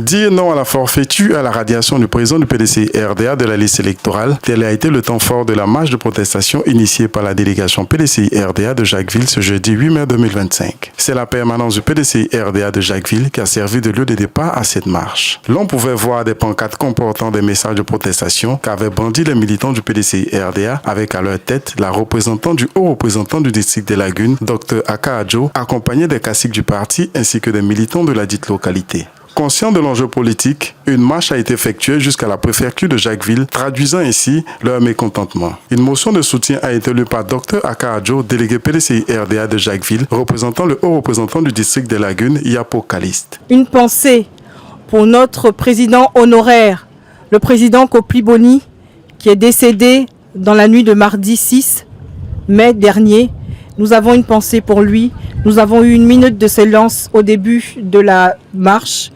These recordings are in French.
Dire non à la forfaiture à la radiation du président du PDCI-RDA de la liste électorale, tel a été le temps fort de la marche de protestation initiée par la délégation PDCI-RDA de Jacquesville ce jeudi 8 mai 2025. C'est la permanence du PDCI-RDA de Jacquesville qui a servi de lieu de départ à cette marche. L'on pouvait voir des pancartes comportant des messages de protestation qu'avaient brandis les militants du PDCI-RDA avec à leur tête la représentante du haut représentant du district des Lagunes, Dr Aka Adjo, accompagné des caciques du parti ainsi que des militants de la dite localité. Conscient de l'enjeu politique, une marche a été effectuée jusqu'à la préfecture de Jacquesville, traduisant ainsi leur mécontentement. Une motion de soutien a été lue par Dr Aka Adjo, délégué PDCI-RDA de Jacquesville, représentant le haut représentant du district des Lagunes, Yapo Caliste. Une pensée pour notre président honoraire, le président Kopli Boni, qui est décédé dans la nuit de mardi 6 mai dernier. Nous avons une pensée pour lui. Nous avons eu une minute de silence au début de la marche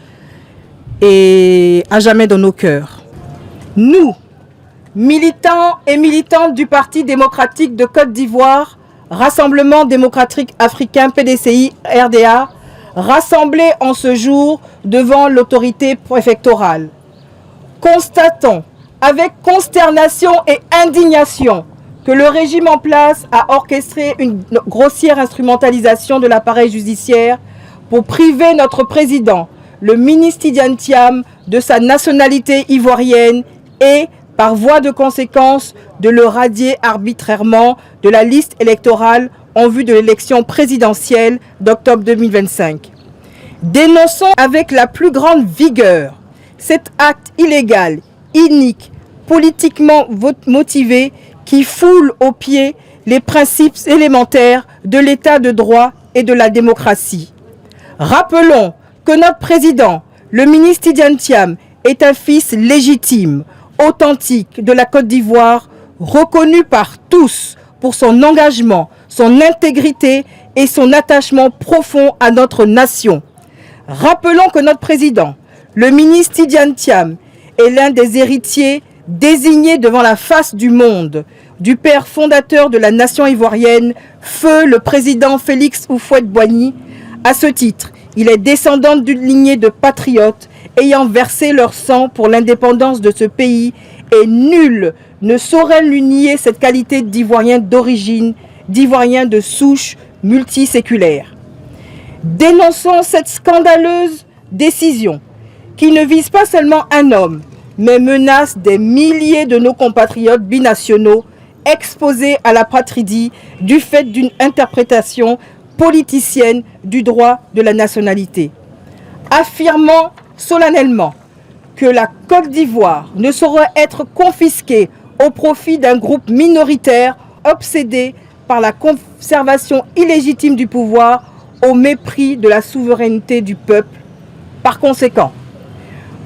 et à jamais dans nos cœurs. Nous, militants et militantes du Parti démocratique de Côte d'Ivoire, Rassemblement démocratique africain PDCI-RDA, rassemblés en ce jour devant l'autorité préfectorale, constatons avec consternation et indignation que le régime en place a orchestré une grossière instrumentalisation de l'appareil judiciaire pour priver notre président, le ministre Tidiane Thiam, de sa nationalité ivoirienne et, par voie de conséquence, de le radier arbitrairement de la liste électorale en vue de l'élection présidentielle d'octobre 2025. Dénonçons avec la plus grande vigueur cet acte illégal, inique, politiquement motivé, qui foule aux pieds les principes élémentaires de l'état de droit et de la démocratie. Rappelons que notre président, le ministre Tidiane Thiam, est un fils légitime, authentique de la Côte d'Ivoire, reconnu par tous pour son engagement, son intégrité et son attachement profond à notre nation. Rappelons que notre président, le ministre Tidiane Thiam, est l'un des héritiers désignés devant la face du monde du père fondateur de la nation ivoirienne, feu le président Félix Houphouët-Boigny. À ce titre, il est descendant d'une lignée de patriotes ayant versé leur sang pour l'indépendance de ce pays et nul ne saurait lui nier cette qualité d'Ivoirien d'origine, d'Ivoirien de souche multiséculaire. Dénonçons cette scandaleuse décision qui ne vise pas seulement un homme, mais menace des milliers de nos compatriotes binationaux exposés à la patridie du fait d'une interprétation politicienne du droit de la nationalité. Affirmant solennellement que la Côte d'Ivoire ne saurait être confisquée au profit d'un groupe minoritaire obsédé par la conservation illégitime du pouvoir au mépris de la souveraineté du peuple. Par conséquent,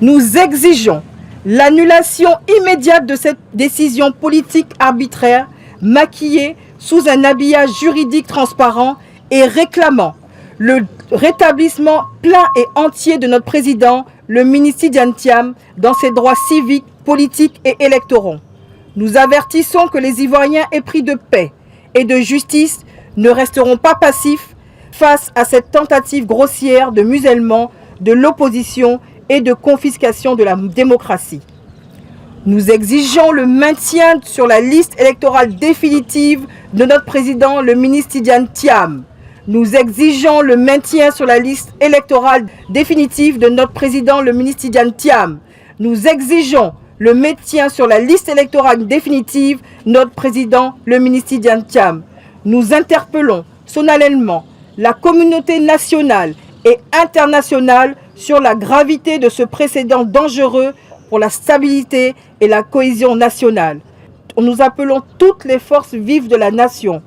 nous exigeons l'annulation immédiate de cette décision politique arbitraire maquillée sous un habillage juridique transparent et réclamant le rétablissement plein et entier de notre président, le ministre Tidiane Thiam, dans ses droits civiques, politiques et électoraux. Nous avertissons que les Ivoiriens épris de paix et de justice ne resteront pas passifs face à cette tentative grossière de musellement de l'opposition et de confiscation de la démocratie. Nous exigeons le maintien sur la liste électorale définitive de notre président, le ministre Tidiane Thiam. Nous exigeons le maintien sur la liste électorale définitive de notre président, le ministre Tidiane Thiam. Nous exigeons le maintien sur la liste électorale définitive de notre président, le ministre Tidiane Thiam. Nous interpellons solennellement la communauté nationale et internationale sur la gravité de ce précédent dangereux pour la stabilité et la cohésion nationale. Nous appelons toutes les forces vives de la nation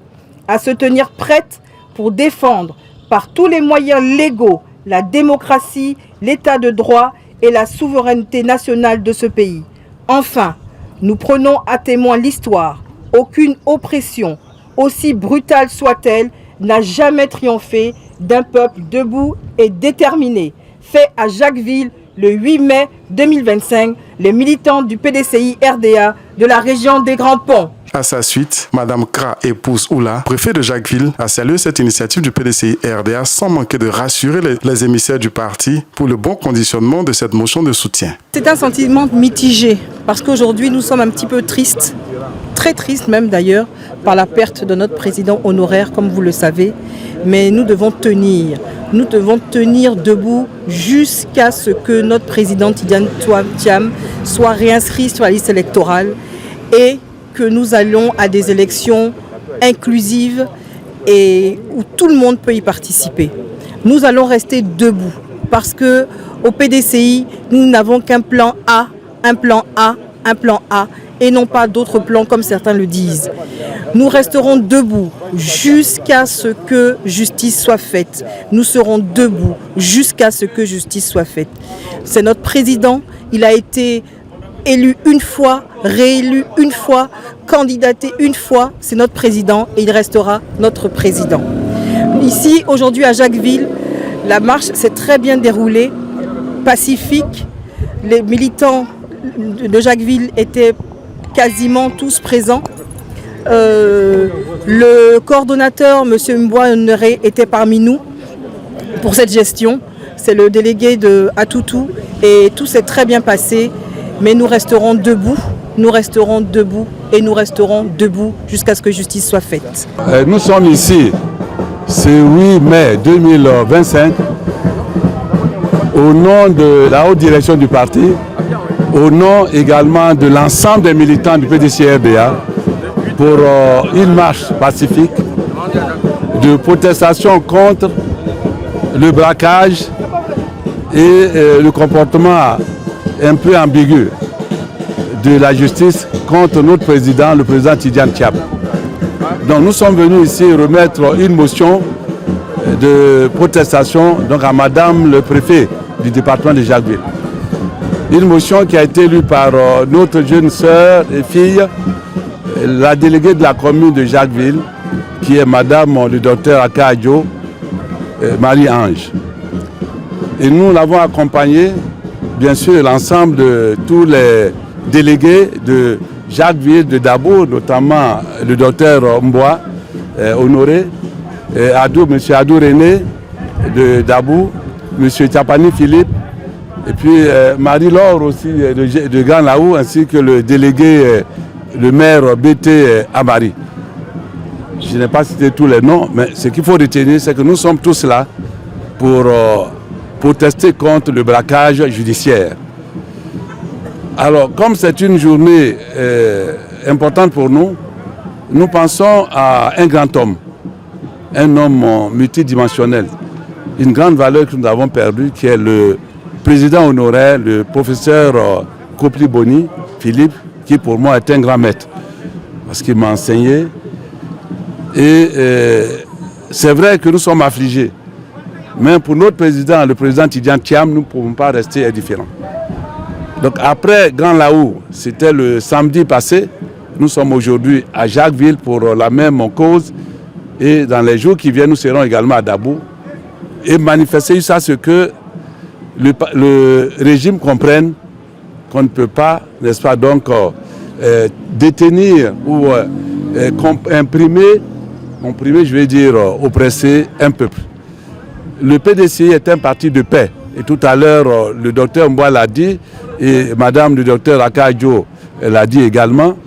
à se tenir prêtes pour défendre par tous les moyens légaux la démocratie, l'état de droit et la souveraineté nationale de ce pays. Enfin, nous prenons à témoin l'histoire. Aucune oppression, aussi brutale soit-elle, n'a jamais triomphé d'un peuple debout et déterminé. Fait à Jacquesville le 8 mai 2025, les militants du PDCI-RDA de la région des Grands Ponts. À sa suite, Madame Kra, épouse Oula, préfet de Jacquesville, a salué cette initiative du PDCI RDA sans manquer de rassurer les émissaires du parti pour le bon conditionnement de cette motion de soutien. C'est un sentiment mitigé parce qu'aujourd'hui nous sommes un petit peu tristes, très tristes même d'ailleurs, par la perte de notre président honoraire, comme vous le savez. Mais nous devons tenir debout jusqu'à ce que notre président Tidjane Thiam soit réinscrit sur la liste électorale et que nous allons à des élections inclusives et où tout le monde peut y participer. Nous allons rester debout parce que au PDCI, nous n'avons qu'un plan A, un plan A, un plan A et non pas d'autres plans comme certains le disent. Nous resterons debout jusqu'à ce que justice soit faite. Nous serons debout jusqu'à ce que justice soit faite. C'est notre président, il a été élu une fois, réélu une fois, candidaté une fois, c'est notre président et il restera notre président. Ici, aujourd'hui à Jacquesville, la marche s'est très bien déroulée, pacifique. Les militants de Jacquesville étaient quasiment tous présents. Le coordonnateur, M. Mboua Honoré, était parmi nous pour cette gestion. C'est le délégué de Atoutou et tout s'est très bien passé. Mais nous resterons debout et nous resterons debout jusqu'à ce que justice soit faite. Nous sommes ici, ce 8 mai 2025, au nom de la haute direction du parti, au nom également de l'ensemble des militants du PDCI-RDA, pour une marche pacifique de protestation contre le braquage et le comportement un peu ambigu de la justice contre notre président, le président Tidjane Thiam. Donc nous sommes venus ici remettre une motion de protestation donc à Madame le préfet du département de Jacquesville. Une motion qui a été lue par notre jeune sœur et fille, la déléguée de la commune de Jacquesville, qui est Madame le docteur Akadio Marie-Ange. Et nous l'avons accompagnée, bien sûr, l'ensemble de tous les délégués de Jacquesville, de Dabo, notamment le docteur Mboua Honoré, M. Adou René de Dabo, M. Tchapani Philippe, et puis Marie-Laure aussi de Grand Laou, ainsi que le délégué, le maire BT Amari. Je n'ai pas cité tous les noms, mais ce qu'il faut retenir, c'est que nous sommes tous là pour protester contre le braquage judiciaire. Alors, comme c'est une journée importante pour nous, nous pensons à un grand homme, un homme multidimensionnel, une grande valeur que nous avons perdue, qui est le président honoraire, le professeur Kopli Boni, Philippe, qui pour moi est un grand maître, parce qu'il m'a enseigné. Et c'est vrai que nous sommes affligés. Mais pour notre président, le président Tidjane Thiam, nous ne pouvons pas rester indifférents. Donc après Grand Laou, c'était le samedi passé, nous sommes aujourd'hui à Jacquesville pour la même cause. Et dans les jours qui viennent, nous serons également à Dabo. Et manifester ça, ce que le régime comprenne qu'on ne peut pas, n'est-ce pas, donc détenir ou imprimer, je vais dire, oppresser un peuple. Le PDCI est un parti de paix. Et tout à l'heure, le docteur Mboua l'a dit, et madame le docteur Akadio l'a dit également,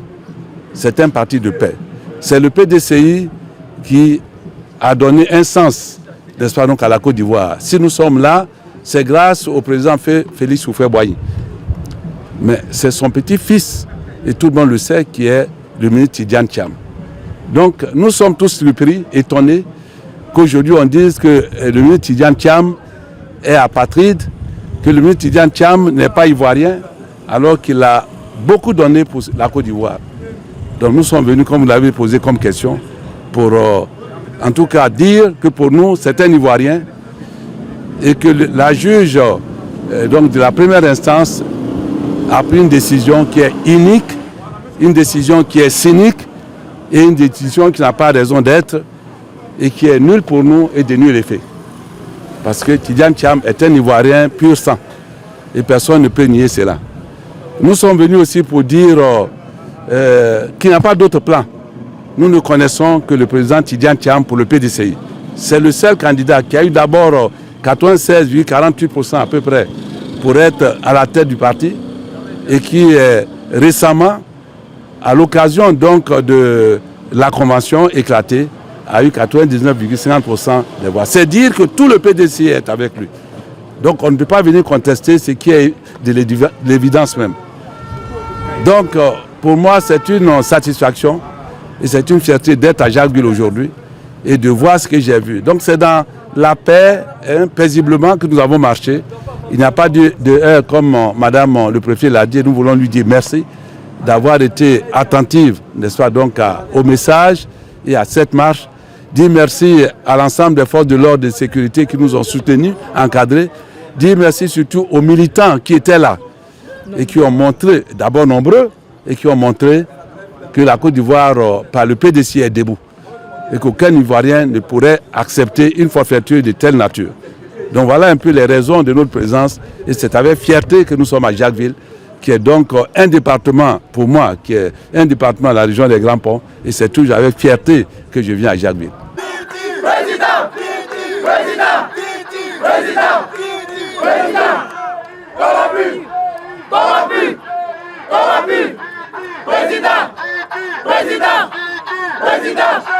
c'est un parti de paix. C'est le PDCI qui a donné un sens, n'est-ce pas, donc à la Côte d'Ivoire. Si nous sommes là, c'est grâce au président Félix Houphouët-Boigny. Mais c'est son petit-fils, et tout le monde le sait, qui est le ministre Tidjane Thiam. Donc nous sommes tous surpris, étonnés, qu'aujourd'hui on dise que le ministre Tidjane Thiam est apatride, que le ministre Tidjane Thiam n'est pas ivoirien, alors qu'il a beaucoup donné pour la Côte d'Ivoire. Donc nous sommes venus, comme vous l'avez posé comme question, pour en tout cas dire que pour nous c'est un Ivoirien et que la juge donc de la première instance a pris une décision qui est unique, une décision qui est cynique et une décision qui n'a pas raison d'être et qui est nulle pour nous et de nul effet. Parce que Tidjane Thiam est un Ivoirien pur sang et personne ne peut nier cela. Nous sommes venus aussi pour dire qui n'a pas d'autre plan. Nous ne connaissons que le président Tidjane Thiam pour le PDCI. C'est le seul candidat qui a eu d'abord 96,48% à peu près pour être à la tête du parti et qui récemment, à l'occasion donc de la convention éclatée, a eu 99,50% des voix. C'est dire que tout le PDCI est avec lui. Donc on ne peut pas venir contester ce qui est de l'évidence même. Donc pour moi c'est une satisfaction et c'est une fierté d'être à Jacquesville aujourd'hui et de voir ce que j'ai vu. Donc c'est dans la paix, paisiblement que nous avons marché. Il n'y a pas de heurts comme madame le préfet l'a dit. Nous voulons lui dire merci d'avoir été attentive, n'est-ce pas, donc au message et à cette marche. Dire merci à l'ensemble des forces de l'ordre et de sécurité qui nous ont soutenus, encadrés. Dire merci surtout aux militants qui étaient là et qui ont montré, d'abord nombreux, et qui ont montré que la Côte d'Ivoire, par le PDCI, est debout. Et qu'aucun Ivoirien ne pourrait accepter une forfaiture de telle nature. Donc voilà un peu les raisons de notre présence. Et c'est avec fierté que nous sommes à Jacquesville, qui est donc un département, pour moi, qui est un département de la région des Grands Ponts. Et c'est toujours avec fierté que je viens à Jacquesville. Président, président, président, président, corrompu, corrompu, corrompu, président, président, président.